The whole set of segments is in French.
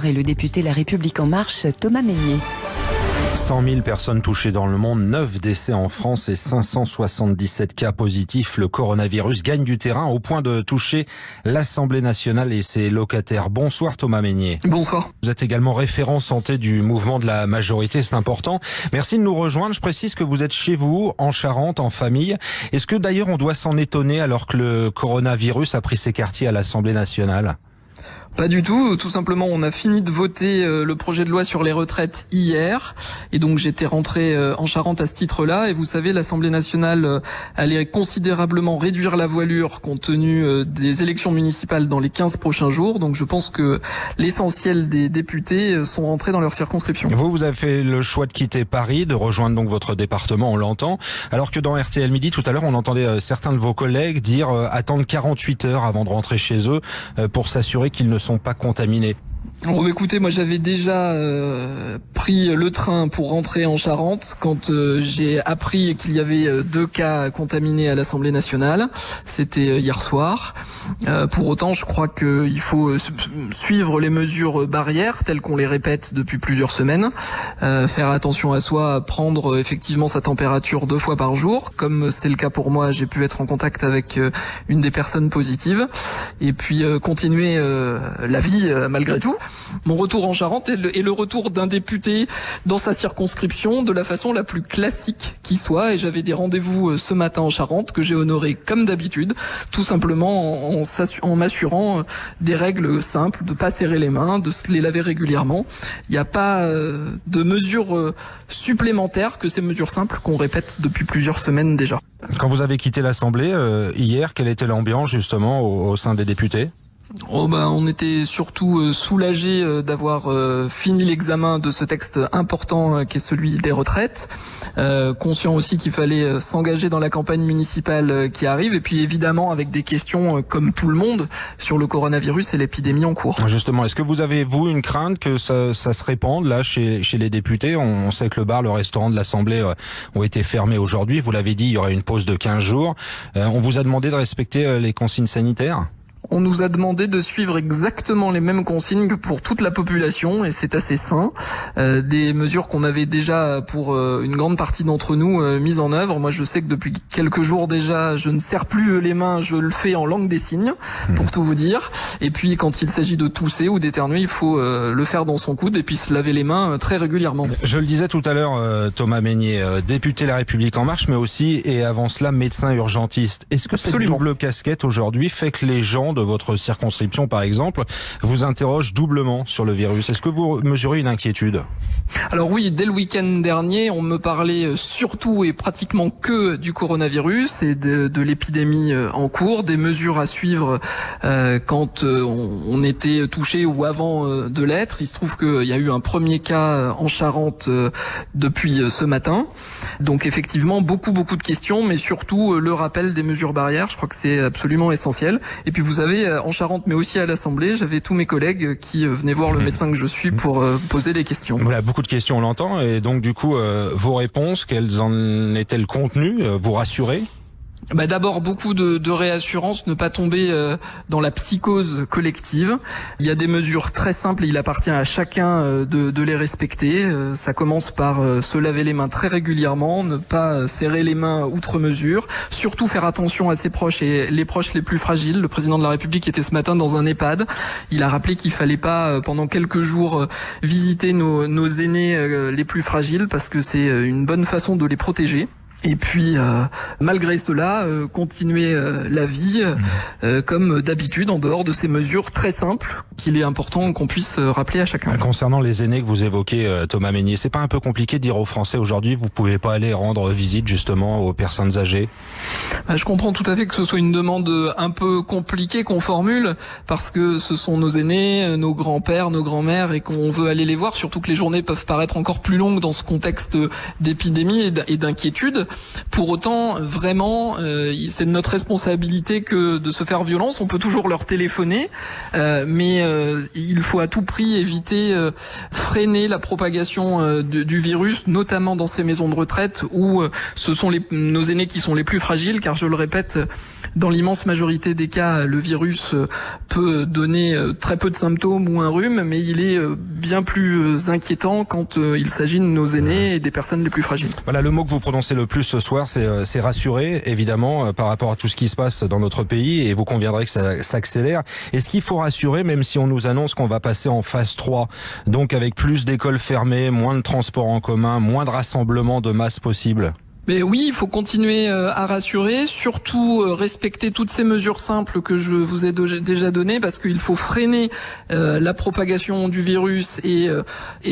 Et le député La République En Marche, Thomas Mesnier. 100 000 personnes touchées dans le monde, 9 décès en France et 577 cas positifs. Le coronavirus gagne du terrain au point de toucher l'Assemblée nationale et ses locataires. Bonsoir Thomas Mesnier. Bonsoir. Vous êtes également référent santé du mouvement de la majorité, c'est important. Merci de nous rejoindre. Je précise que vous êtes chez vous, en Charente, en famille. Est-ce que d'ailleurs on doit s'en étonner alors que le coronavirus a pris ses quartiers à l'Assemblée nationale ? Pas du tout, tout simplement on a fini de voter le projet de loi sur les retraites hier et donc j'étais rentré en Charente à ce titre-là et vous savez l'Assemblée nationale allait considérablement réduire la voilure compte tenu des élections municipales dans les 15 prochains jours, donc je pense que l'essentiel des députés sont rentrés dans leur circonscription. Vous avez fait le choix de quitter Paris, de rejoindre donc votre département, on l'entend, alors que dans RTL Midi tout à l'heure on entendait certains de vos collègues dire attendre 48 heures avant de rentrer chez eux pour s'assurer qu'ils ne sont pas contaminés. Bon, écoutez, moi j'avais déjà pris le train pour rentrer en Charente quand j'ai appris qu'il y avait 2 cas contaminés à l'Assemblée nationale. C'était hier soir. Pour autant, je crois qu'il faut suivre les mesures barrières telles qu'on les répète depuis plusieurs semaines. Faire attention à soi, prendre effectivement sa température 2 fois par jour. Comme c'est le cas pour moi, j'ai pu être en contact avec une des personnes positives. Et puis continuer la vie malgré tout. Mon retour en Charente est le retour d'un député dans sa circonscription de la façon la plus classique qui soit. Et j'avais des rendez-vous ce matin en Charente que j'ai honoré comme d'habitude, tout simplement en m'assurant des règles simples, de pas serrer les mains, de se les laver régulièrement. Il n'y a pas de mesures supplémentaires que ces mesures simples qu'on répète depuis plusieurs semaines déjà. Quand vous avez quitté l'Assemblée hier, quelle était l'ambiance justement au sein des députés ? On était surtout soulagés d'avoir fini l'examen de ce texte important qui est celui des retraites, conscient aussi qu'il fallait s'engager dans la campagne municipale qui arrive et puis évidemment avec des questions comme tout le monde sur le coronavirus et l'épidémie en cours. Justement, est-ce que vous avez une crainte que ça se répande là chez les députés ? On sait que le bar, le restaurant de l'Assemblée ont été fermés aujourd'hui. Vous l'avez dit, il y aurait une pause de 15 jours. On vous a demandé de respecter les consignes sanitaires ? On nous a demandé de suivre exactement les mêmes consignes que pour toute la population et c'est assez sain. Des mesures qu'on avait déjà pour une grande partie d'entre nous mises en œuvre. Moi je sais que depuis quelques jours déjà je ne serre plus les mains, je le fais en langue des signes pour tout vous dire. Et puis quand il s'agit de tousser ou d'éternuer, il faut le faire dans son coude et puis se laver les mains très régulièrement. Je le disais tout à l'heure, Thomas Mesnier, député La République En Marche mais aussi et avant cela médecin urgentiste. Est-ce que cette double casquette aujourd'hui fait que les gens de votre circonscription par exemple vous interrogent doublement sur le virus? Est-ce que vous mesurez une inquiétude? Alors oui, dès le week-end dernier, on me parlait surtout et pratiquement que du coronavirus et de l'épidémie en cours, des mesures à suivre quand on était touché ou avant de l'être. Il se trouve qu'il y a eu un premier cas en Charente depuis ce matin. Donc effectivement, beaucoup de questions, mais surtout le rappel des mesures barrières. Je crois que c'est absolument essentiel. Et puis vous avez en Charente, mais aussi à l'Assemblée, j'avais tous mes collègues qui venaient voir le médecin que je suis pour poser des questions. Voilà, beaucoup de questions, on l'entend. Et donc, du coup, vos réponses, quelles en étaient le contenu? Vous rassurez? D'abord beaucoup de réassurance, ne pas tomber dans la psychose collective. Il y a des mesures très simples et il appartient à chacun de les respecter. Ça commence par se laver les mains très régulièrement, ne pas serrer les mains outre mesure, surtout faire attention à ses proches et les proches les plus fragiles. Le président de la République était ce matin dans un EHPAD. Il a rappelé qu'il fallait pas pendant quelques jours visiter nos aînés les plus fragiles parce que c'est une bonne façon de les protéger. Et puis, malgré cela, continuer la vie comme d'habitude, en dehors de ces mesures très simples qu'il est important qu'on puisse rappeler à chacun. Concernant les aînés que vous évoquez, Thomas Mesnier, c'est pas un peu compliqué de dire aux Français aujourd'hui, vous pouvez pas aller rendre visite justement aux personnes âgées? Je comprends tout à fait que ce soit une demande un peu compliquée qu'on formule, parce que ce sont nos aînés, nos grands-pères, nos grands-mères, et qu'on veut aller les voir, surtout que les journées peuvent paraître encore plus longues dans ce contexte d'épidémie et d'inquiétude. pour autant, vraiment, c'est de notre responsabilité que de se faire violence. On peut toujours leur téléphoner, mais il faut à tout prix éviter, freiner la propagation du virus, notamment dans ces maisons de retraite où ce sont nos aînés qui sont les plus fragiles, car je le répète, dans l'immense majorité des cas, le virus peut donner très peu de symptômes ou un rhume, mais il est bien plus inquiétant quand il s'agit de nos aînés et des personnes les plus fragiles. Voilà, le mot que vous prononcez le plus ce soir, c'est rassurer, évidemment, par rapport à tout ce qui se passe dans notre pays, et vous conviendrez que ça s'accélère. Est-ce qu'il faut rassurer, même si on nous annonce qu'on va passer en phase 3, donc avec plus d'écoles fermées, moins de transports en commun, moins de rassemblements de masse possible ? Mais oui, il faut continuer à rassurer, surtout respecter toutes ces mesures simples que je vous ai déjà données, parce qu'il faut freiner la propagation du virus et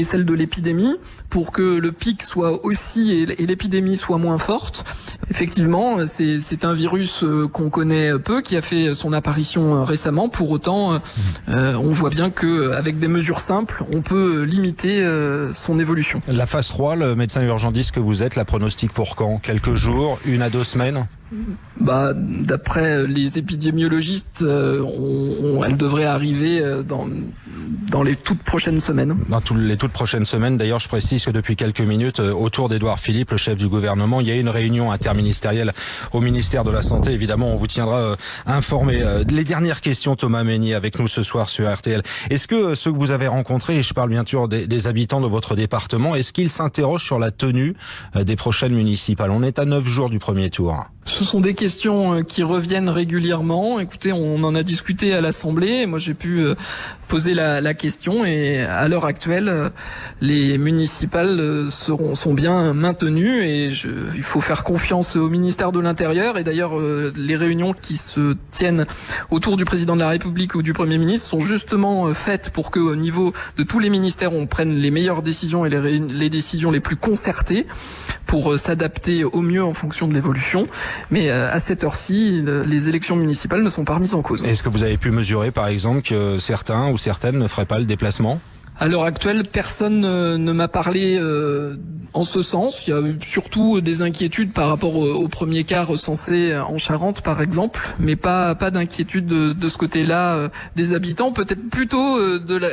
celle de l'épidémie pour que le pic soit aussi et l'épidémie soit moins forte. Effectivement, c'est un virus qu'on connaît peu, qui a fait son apparition récemment. Pour autant, on voit bien que avec des mesures simples, on peut limiter son évolution. La phase 3, le médecin urgentiste que vous êtes, la pronostic pour quand ? Quelques jours, 1 à 2 semaines ? D'après les épidémiologistes, elle devrait arriver dans les toutes prochaines semaines. Dans les toutes prochaines semaines. D'ailleurs, je précise que depuis quelques minutes, autour d'Édouard Philippe, le chef du gouvernement, il y a une réunion interministérielle au ministère de la Santé. Évidemment, on vous tiendra informé. Les dernières questions, Thomas Mesnier, avec nous ce soir sur RTL. Est-ce que ceux que vous avez rencontrés, et je parle bien sûr des habitants de votre département, est-ce qu'ils s'interrogent sur la tenue des prochaines municipales ? On est à 9 jours du premier tour. Ce sont des questions qui reviennent régulièrement. Écoutez, on en a discuté à l'Assemblée. Moi, j'ai pu poser la question, et à l'heure actuelle, les municipales sont bien maintenues, et il faut faire confiance au ministère de l'Intérieur. Et d'ailleurs, les réunions qui se tiennent autour du président de la République ou du Premier ministre sont justement faites pour qu'au niveau de tous les ministères, on prenne les meilleures décisions et les décisions les plus concertées pour s'adapter au mieux en fonction de l'évolution. Mais à cette heure-ci, les élections municipales ne sont pas remises en cause. Est-ce que vous avez pu mesurer, par exemple, que certains ou certaines ne feraient pas le déplacement ? À l'heure actuelle, personne ne m'a parlé en ce sens. Il y a surtout des inquiétudes par rapport au premier cas recensé en Charente, par exemple, mais pas d'inquiétude de ce côté-là des habitants, peut-être plutôt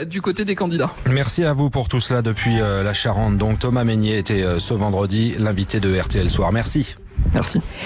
du côté des candidats. Merci à vous pour tout cela depuis la Charente. Donc Thomas Mesnier était ce vendredi l'invité de RTL Soir. Merci. Merci.